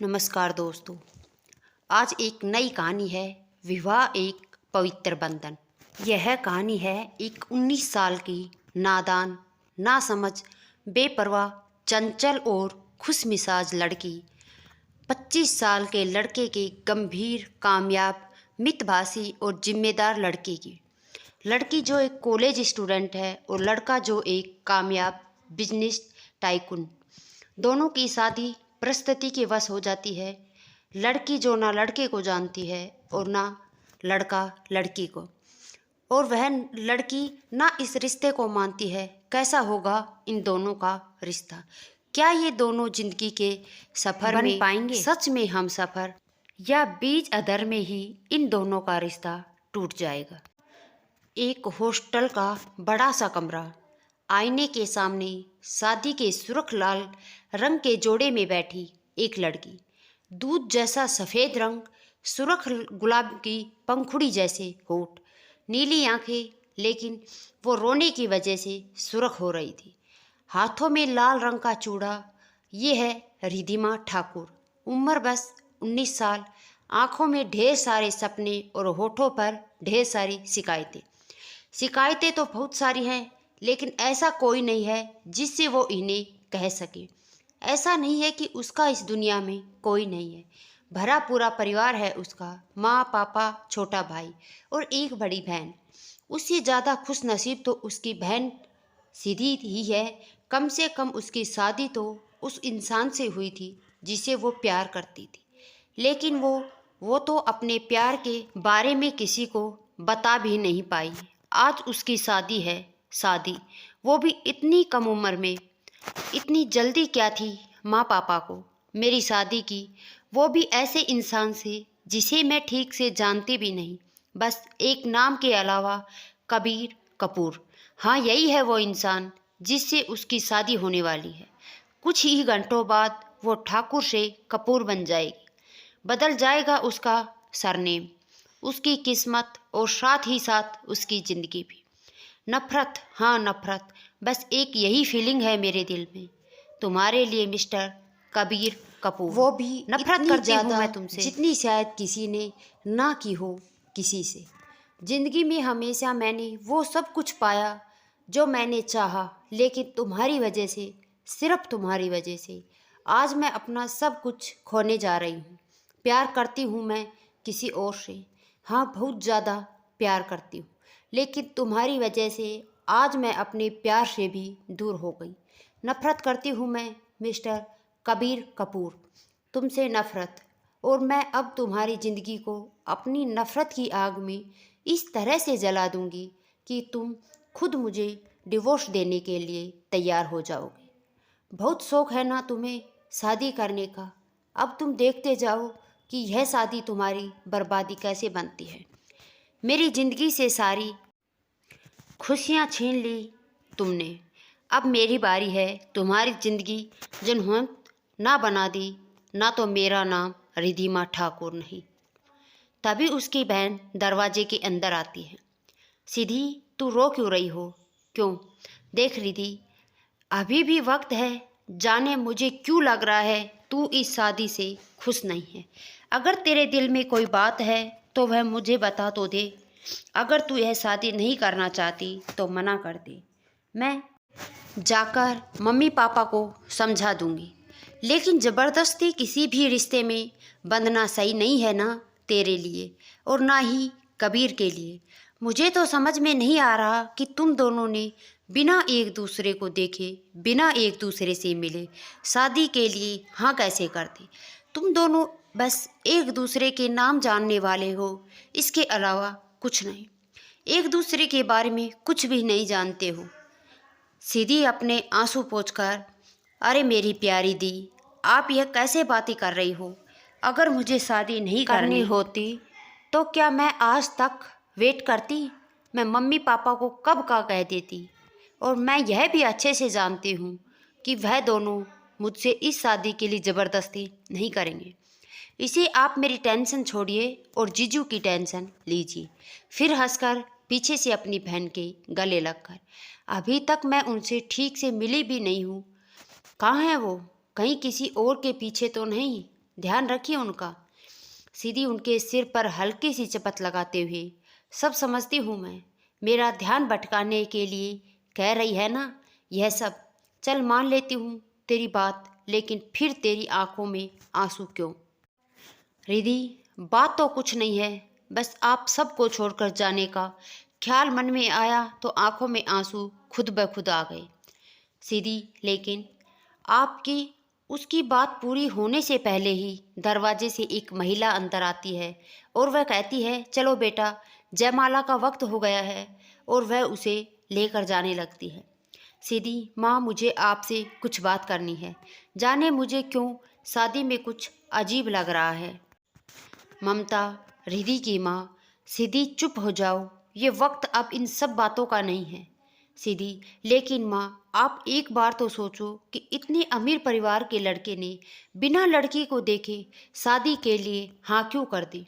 नमस्कार दोस्तों। आज एक नई कहानी है, विवाह एक पवित्र बंधन। यह कहानी है एक 19 साल की नादान, नासमझ, बेपरवाह, चंचल और खुशमिजाज लड़की 25 साल के लड़के के गंभीर, कामयाब, मितभाषी और जिम्मेदार लड़के की। लड़की जो एक कॉलेज स्टूडेंट है और लड़का जो एक कामयाब बिजनेस टाइकून। दोनों की शादी परिस्थिति के वश हो जाती है। लड़की जो ना लड़के को जानती है और ना लड़का लड़की को, और वह लड़की ना इस रिश्ते को मानती है। कैसा होगा इन दोनों का रिश्ता? क्या ये दोनों जिंदगी के सफर में पाएंगे सच में हम सफर, या बीच अधर में ही इन दोनों का रिश्ता टूट जाएगा? एक हॉस्टल का बड़ा सा कमरा, आईने के सामने शादी के सुर्ख लाल रंग के जोड़े में बैठी एक लड़की, दूध जैसा सफ़ेद रंग, सुर्ख गुलाब की पंखुड़ी जैसे होठ, नीली आंखें, लेकिन वो रोने की वजह से सुर्ख हो रही थी। हाथों में लाल रंग का चूड़ा। ये है रिधिमा ठाकुर, उम्र बस 19 साल, आंखों में ढेर सारे सपने और होठों पर ढेर सारी शिकायतें। शिकायतें तो बहुत सारी हैं, लेकिन ऐसा कोई नहीं है जिससे वो इन्हें कह सके। ऐसा नहीं है कि उसका इस दुनिया में कोई नहीं है। भरा पूरा परिवार है उसका, माँ, पापा, छोटा भाई और एक बड़ी बहन। उससे ज़्यादा खुश नसीब तो उसकी बहन सीधी ही है। कम से कम उसकी शादी तो उस इंसान से हुई थी जिसे वो प्यार करती थी, लेकिन वो तो अपने प्यार के बारे में किसी को बता भी नहीं पाई। आज उसकी शादी है, शादी वो भी इतनी कम उम्र में। इतनी जल्दी क्या थी माँ पापा को मेरी शादी की, वो भी ऐसे इंसान से जिसे मैं ठीक से जानती भी नहीं, बस एक नाम के अलावा, कबीर कपूर। हाँ, यही है वो इंसान जिससे उसकी शादी होने वाली है। कुछ ही घंटों बाद वो ठाकुर से कपूर बन जाएगी। बदल जाएगा उसका सरनेम, उसकी किस्मत और साथ ही साथ उसकी ज़िंदगी भी। नफ़रत, हाँ नफ़रत, बस एक यही फीलिंग है मेरे दिल में तुम्हारे लिए मिस्टर कबीर कपूर। वो भी नफ़रत करती हूँ मैं तुमसे, जितनी शायद किसी ने ना की हो किसी से। ज़िंदगी में हमेशा मैंने वो सब कुछ पाया जो मैंने चाहा, लेकिन तुम्हारी वजह से, सिर्फ तुम्हारी वजह से आज मैं अपना सब कुछ खोने जा रही हूँ। प्यार करती हूँ मैं किसी और से, हाँ बहुत ज़्यादा प्यार करती हूँ, लेकिन तुम्हारी वजह से आज मैं अपने प्यार से भी दूर हो गई। नफ़रत करती हूँ मैं मिस्टर कबीर कपूर, तुमसे नफ़रत। और मैं अब तुम्हारी ज़िंदगी को अपनी नफ़रत की आग में इस तरह से जला दूंगी कि तुम खुद मुझे डिवोर्स देने के लिए तैयार हो जाओगे। बहुत शौक़ है ना तुम्हें शादी करने का, अब तुम देखते जाओ कि यह शादी तुम्हारी बर्बादी कैसे बनती है। मेरी ज़िंदगी से सारी खुशियाँ छीन ली तुमने, अब मेरी बारी है तुम्हारी ज़िंदगी जिन्होंने ना बना दी। ना तो मेरा नाम रिधिमा ठाकुर नहीं। तभी उसकी बहन दरवाजे के अंदर आती है। सीधी, तू रो क्यों रही हो? क्यों? देख रिधि, अभी भी वक्त है। जाने मुझे क्यों लग रहा है तू इस शादी से खुश नहीं है। अगर तेरे दिल में कोई बात है तो वह मुझे बता तो दे। अगर तू यह शादी नहीं करना चाहती तो मना कर दे, मैं जाकर मम्मी पापा को समझा दूंगी। लेकिन ज़बरदस्ती किसी भी रिश्ते में बंधना सही नहीं है ना तेरे लिए, और ना ही कबीर के लिए। मुझे तो समझ में नहीं आ रहा कि तुम दोनों ने बिना एक दूसरे को देखे, बिना एक दूसरे से मिले शादी के लिए हाँ कैसे कर दी? तुम दोनों बस एक दूसरे के नाम जानने वाले हो, इसके अलावा कुछ नहीं। एक दूसरे के बारे में कुछ भी नहीं जानते हो। सीधी अपने आंसू पोंछकर, अरे मेरी प्यारी दी, आप यह कैसे बातें कर रही हो? अगर मुझे शादी नहीं करनी होती तो क्या मैं आज तक वेट करती? मैं मम्मी पापा को कब का कह देती। और मैं यह भी अच्छे से जानती हूँ कि वह दोनों मुझसे इस शादी के लिए ज़बरदस्ती नहीं करेंगे। इसे आप मेरी टेंशन छोड़िए और जीजू की टेंशन लीजिए। फिर हंसकर पीछे से अपनी बहन के गले लगकर, अभी तक मैं उनसे ठीक से मिली भी नहीं हूँ। कहाँ है वो? कहीं किसी और के पीछे तो नहीं? ध्यान रखिए उनका। सीधी उनके सिर पर हल्की सी चपत लगाते हुए, सब समझती हूँ मैं, मेरा ध्यान भटकाने के लिए कह रही है ना यह सब। चल मान लेती हूँ तेरी बात, लेकिन फिर तेरी आंखों में आंसू क्यों? रिधि, बात तो कुछ नहीं है, बस आप सबको छोड़कर जाने का ख्याल मन में आया तो आंखों में आंसू खुद ब खुद आ गए। सीधी, लेकिन आपकी उसकी बात पूरी होने से पहले ही दरवाजे से एक महिला अंदर आती है और वह कहती है, चलो बेटा, जयमाला का वक्त हो गया है, और वह उसे लेकर जाने लगती है। सीधी, माँ, मुझे आपसे कुछ बात करनी है। जाने मुझे क्यों शादी में कुछ अजीब लग रहा है। ममता, रिधि की माँ, सीधी चुप हो जाओ, ये वक्त अब इन सब बातों का नहीं है। सीधी, लेकिन माँ, आप एक बार तो सोचो कि इतने अमीर परिवार के लड़के ने बिना लड़की को देखे शादी के लिए हाँ क्यों कर दी।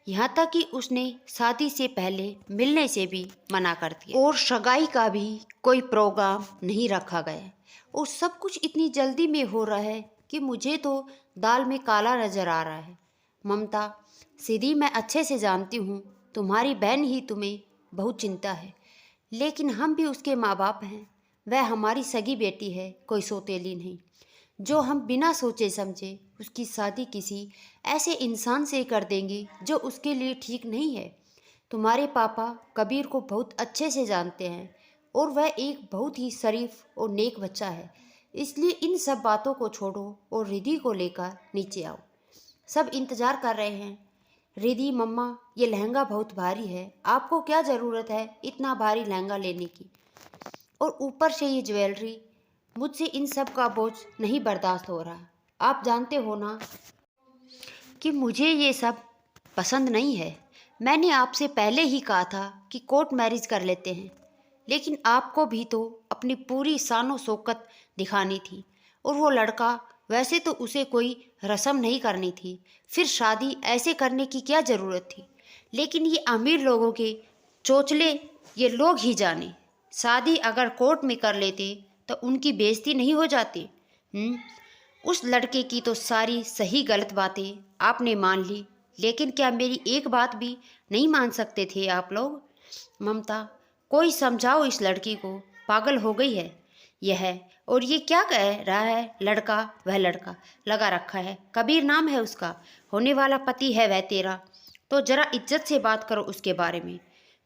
यहाँ तक कि उसने शादी से पहले मिलने से भी मना कर दिया, और सगाई का भी कोई प्रोग्राम नहीं रखा गया, और सब कुछ इतनी जल्दी में हो रहा है कि मुझे तो दाल में काला नजर आ रहा है। ममता, सीधी, मैं अच्छे से जानती हूँ तुम्हारी बहन ही तुम्हें बहुत चिंता है, लेकिन हम भी उसके माँ बाप हैं। वह हमारी सगी बेटी है, कोई सौतेली नहीं, जो हम बिना सोचे समझे उसकी शादी किसी ऐसे इंसान से कर देंगे जो उसके लिए ठीक नहीं है। तुम्हारे पापा कबीर को बहुत अच्छे से जानते हैं, और वह एक बहुत ही शरीफ और नेक बच्चा है। इसलिए इन सब बातों को छोड़ो और रिधि को लेकर नीचे आओ, सब इंतज़ार कर रहे हैं। रिधि, मम्मा, ये लहंगा बहुत भारी है, आपको क्या ज़रूरत है इतना भारी लहंगा लेने की, और ऊपर से ये ज्वेलरी, मुझसे इन सब का बोझ नहीं बर्दाश्त हो रहा। आप जानते हो ना कि मुझे ये सब पसंद नहीं है। मैंने आपसे पहले ही कहा था कि कोर्ट मैरिज कर लेते हैं, लेकिन आपको भी तो अपनी पूरी शानो शौकत दिखानी थी, और वो लड़का, वैसे तो उसे कोई रस्म नहीं करनी थी, फिर शादी ऐसे करने की क्या ज़रूरत थी। लेकिन ये अमीर लोगों के चोचले, ये लोग ही जाने, शादी अगर कोर्ट में कर लेते तो उनकी बेइज्जती नहीं हो जाती। उस लड़के की तो सारी सही गलत बातें आपने मान ली, लेकिन क्या मेरी एक बात भी नहीं मान सकते थे आप लोग? ममता, कोई समझाओ इस लड़की को, पागल हो गई है यह। और ये क्या कह रहा है लड़का, वह लड़का लगा रखा है, कबीर नाम है उसका, होने वाला पति है वह तेरा, तो जरा इज्जत से बात करो उसके बारे में।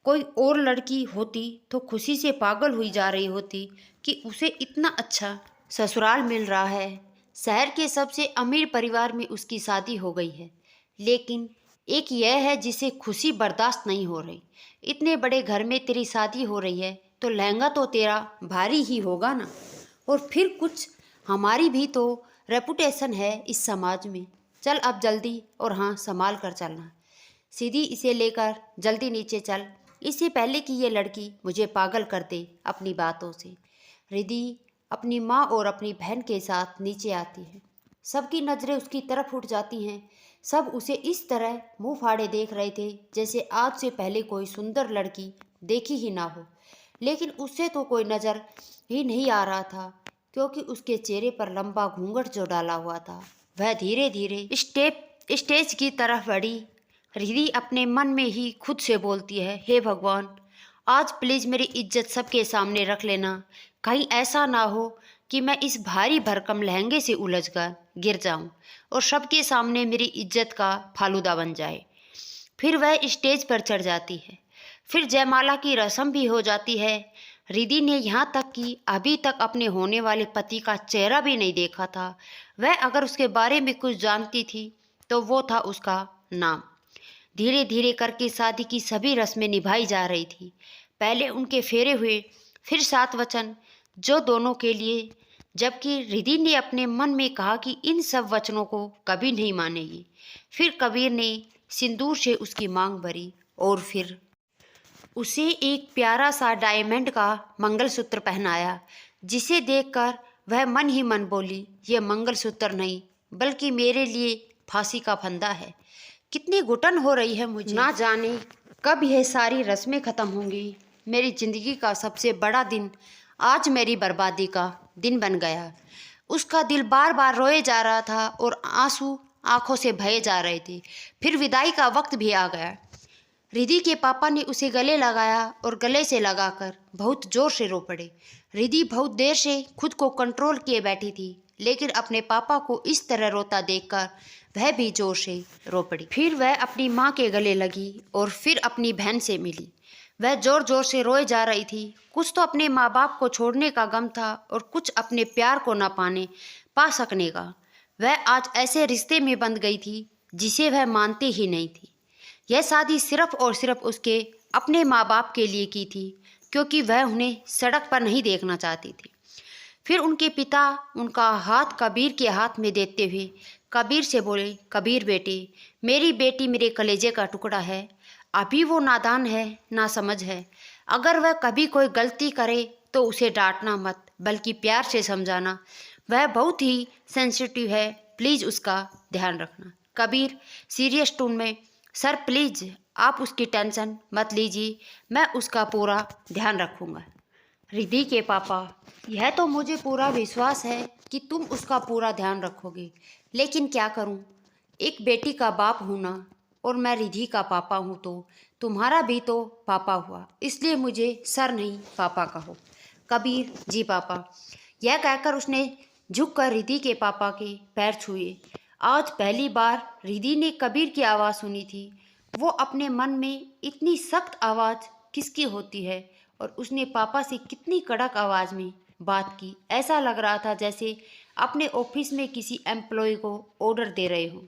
कोई और लड़की होती तो खुशी से पागल हुई जा रही होती कि उसे इतना अच्छा ससुराल मिल रहा है, शहर के सबसे अमीर परिवार में उसकी शादी हो गई है। लेकिन एक यह है जिसे खुशी बर्दाश्त नहीं हो रही। इतने बड़े घर में तेरी शादी हो रही है तो लहंगा तो तेरा भारी ही होगा ना, और फिर कुछ हमारी भी तो रेपुटेशन है इस समाज में। चल अब जल्दी, और हाँ, संभाल कर चलना। सीधी, इसे लेकर जल्दी नीचे चल, इससे पहले कि ये लड़की मुझे पागल कर दे अपनी बातों से। रिधि अपनी माँ और अपनी बहन के साथ नीचे आती है। सबकी नज़रें उसकी तरफ उठ जाती हैं। सब उसे इस तरह मुंह फाड़े देख रहे थे जैसे आज से पहले कोई सुंदर लड़की देखी ही ना हो, लेकिन उससे तो कोई नज़र ही नहीं आ रहा था, क्योंकि उसके चेहरे पर लंबा घूंघट जो डाला हुआ था वह धीरे धीरे स्टेज की तरफ बढ़ी। रिधि अपने मन में ही खुद से बोलती है, हे भगवान, आज प्लीज़ मेरी इज्जत सबके सामने रख लेना, कहीं ऐसा ना हो कि मैं इस भारी भरकम लहंगे से उलझकर गिर जाऊं और सबके सामने मेरी इज्जत का फालूदा बन जाए। फिर वह स्टेज पर चढ़ जाती है। फिर जयमाला की रस्म भी हो जाती है। रिधि ने यहाँ तक कि अभी तक अपने होने वाले पति का चेहरा भी नहीं देखा था। वह अगर उसके बारे में कुछ जानती थी तो वो था उसका नाम। धीरे धीरे करके शादी की सभी रस्में निभाई जा रही थी। पहले उनके फेरे हुए, फिर 7 वचन, जो दोनों के लिए, जबकि रिधि ने अपने मन में कहा कि इन सब वचनों को कभी नहीं मानेगी। फिर कबीर ने सिंदूर से उसकी मांग भरी, और फिर उसे एक प्यारा सा डायमंड का मंगलसूत्र पहनाया, जिसे देखकर वह मन ही मन बोली, ये मंगलसूत्र नहीं बल्कि मेरे लिए फांसी का फंदा है। कितनी घुटन हो रही है मुझे, ना जाने कब यह सारी रस्में ख़त्म होंगी। मेरी ज़िंदगी का सबसे बड़ा दिन आज मेरी बर्बादी का दिन बन गया। उसका दिल बार बार रोए जा रहा था और आंसू आंखों से बहे जा रहे थे। फिर विदाई का वक्त भी आ गया। रिधि के पापा ने उसे गले लगाया और गले से लगाकर बहुत जोर से रो पड़े। रिधि बहुत देर से खुद को कंट्रोल किए बैठी थी, लेकिन अपने पापा को इस तरह रोता देखकर वह भी जोर से रो पड़ी। फिर वह अपनी माँ के गले लगी और फिर अपनी बहन से मिली। वह जोर जोर से रोए जा रही थी। कुछ तो अपने माँ बाप को छोड़ने का गम था और कुछ अपने प्यार को न पा सकने का। वह आज ऐसे रिश्ते में बंध गई थी जिसे वह मानती ही नहीं थी। यह शादी सिर्फ और सिर्फ उसके अपने माँ बाप के लिए की थी, क्योंकि वह उन्हें सड़क पर नहीं देखना चाहती थी। फिर उनके पिता उनका हाथ कबीर के हाथ में देते हुए कबीर से बोले, कबीर बेटे, मेरी बेटी मेरे कलेजे का टुकड़ा है। अभी वो नादान है, नासमझ है। अगर वह कभी कोई गलती करे तो उसे डांटना मत, बल्कि प्यार से समझाना। वह बहुत ही सेंसिटिव है, प्लीज़ उसका ध्यान रखना। कबीर सीरियस टोन में, सर प्लीज़ आप उसकी टेंशन मत लीजिए, मैं उसका पूरा ध्यान रखूँगा। रिधि के पापा, यह तो मुझे पूरा विश्वास है कि तुम उसका पूरा ध्यान रखोगे, लेकिन क्या करूं, एक बेटी का बाप हूं ना, और मैं रिधि का पापा हूं तो तुम्हारा भी तो पापा हुआ, इसलिए मुझे सर नहीं पापा कहो। कबीर, जी पापा। यह कहकर उसने झुककर रिधि के पापा के पैर छुए। आज पहली बार रिधि ने कबीर की आवाज़ सुनी थी। वो अपने मन में इतनी सख्त आवाज़ किसकी होती है, और उसने पापा से कितनी कड़क आवाज़ में बात की। ऐसा लग रहा था जैसे अपने ऑफिस में किसी एम्प्लॉय को ऑर्डर दे रहे हो।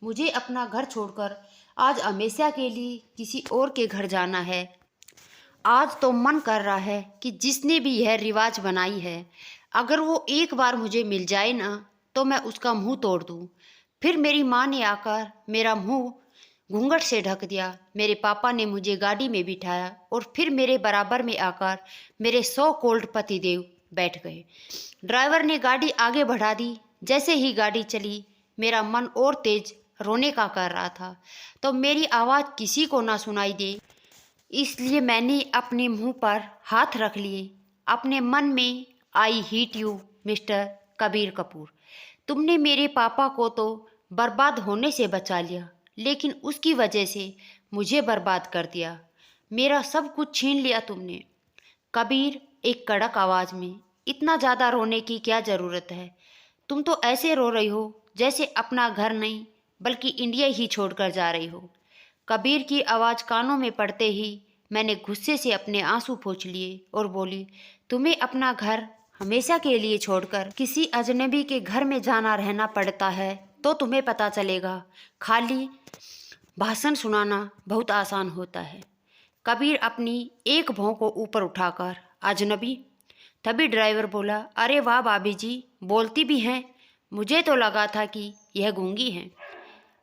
मुझे अपना घर छोड़कर आज हमेशा के लिए किसी और के घर जाना है। आज तो मन कर रहा है कि जिसने भी यह रिवाज बनाई है, अगर वो एक बार मुझे मिल जाए ना, तो मैं उसका मुंह तोड़ दूँ। फिर मेरी माँ ने आकर मेरा मुंह घूंघट से ढक दिया। मेरे पापा ने मुझे गाड़ी में बिठाया और फिर मेरे बराबर में आकर मेरे 100 कोल्ड पतिदेव बैठ गए। ड्राइवर ने गाड़ी आगे बढ़ा दी। जैसे ही गाड़ी चली, मेरा मन और तेज रोने का कर रहा था, तो मेरी आवाज़ किसी को ना सुनाई दे, इसलिए मैंने अपने मुंह पर हाथ रख लिए। अपने मन में, I hate you mister Kabir Kapoor. तुमने मेरे पापा को तो बर्बाद होने से बचा लिया, लेकिन उसकी वजह से मुझे बर्बाद कर दिया। मेरा सब कुछ छीन लिया तुमने। कबीर एक कड़क आवाज़ में, इतना ज़्यादा रोने की क्या ज़रूरत है? तुम तो ऐसे रो रही हो जैसे अपना घर नहीं बल्कि इंडिया ही छोड़कर जा रही हो। कबीर की आवाज़ कानों में पड़ते ही मैंने गुस्से से अपने आंसू पोंछ लिए और बोली, तुम्हें अपना घर हमेशा के लिए छोड़कर किसी अजनबी के घर में जाना रहना पड़ता है तो तुम्हें पता चलेगा। खाली भाषण सुनाना बहुत आसान होता है। कबीर अपनी एक भौं को ऊपर उठाकर, अजनबी? तभी ड्राइवर बोला, अरे वाह भाभी जी, बोलती भी हैं, मुझे तो लगा था कि यह गूंगी हैं।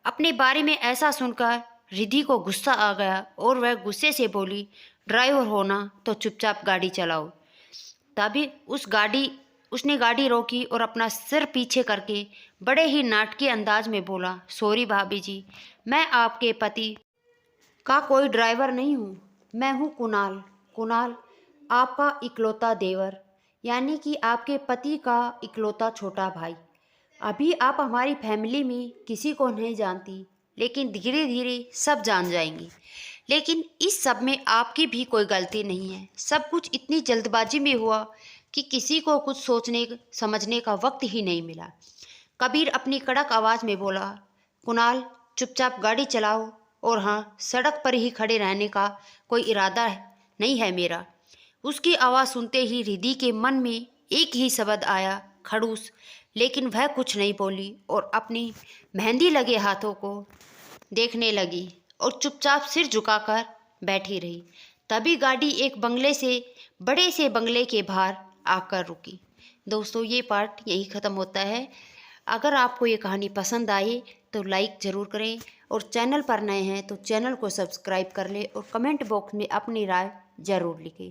अपने बारे में ऐसा सुनकर रिधि को गुस्सा आ गया और वह गुस्से से बोली, ड्राइवर हो ना तो चुपचाप गाड़ी चलाओ। तभी उसने गाड़ी रोकी और अपना सिर पीछे करके बड़े ही नाटकीय अंदाज में बोला, सॉरी भाभी जी, मैं आपके पति का कोई ड्राइवर नहीं हूँ, मैं हूँ कुणाल। कुणाल, आपका इकलौता देवर, यानी कि आपके पति का इकलौता छोटा भाई। अभी आप हमारी फैमिली में किसी को नहीं जानती, लेकिन धीरे धीरे सब जान जाएंगी। लेकिन इस सब में आपकी भी कोई गलती नहीं है। सब कुछ इतनी जल्दबाजी में हुआ कि किसी को कुछ सोचने समझने का वक्त ही नहीं मिला। कबीर अपनी कड़क आवाज़ में बोला, कुणाल चुपचाप गाड़ी चलाओ, और हाँ, सड़क पर ही खड़े रहने का कोई इरादा नहीं है मेरा। उसकी आवाज़ सुनते ही रिधि के मन में एक ही शब्द आया, खड़ूस, लेकिन वह कुछ नहीं बोली और अपनी मेहंदी लगे हाथों को देखने लगी और चुपचाप सिर झुकाकर बैठी रही। तभी गाड़ी एक बड़े से बंगले के बाहर आकर रुकी। दोस्तों, ये पार्ट यही ख़त्म होता है। अगर आपको ये कहानी पसंद आई तो लाइक ज़रूर करें, और चैनल पर नए हैं तो चैनल को सब्सक्राइब कर लें और कमेंट बॉक्स में अपनी राय ज़रूर लिखें।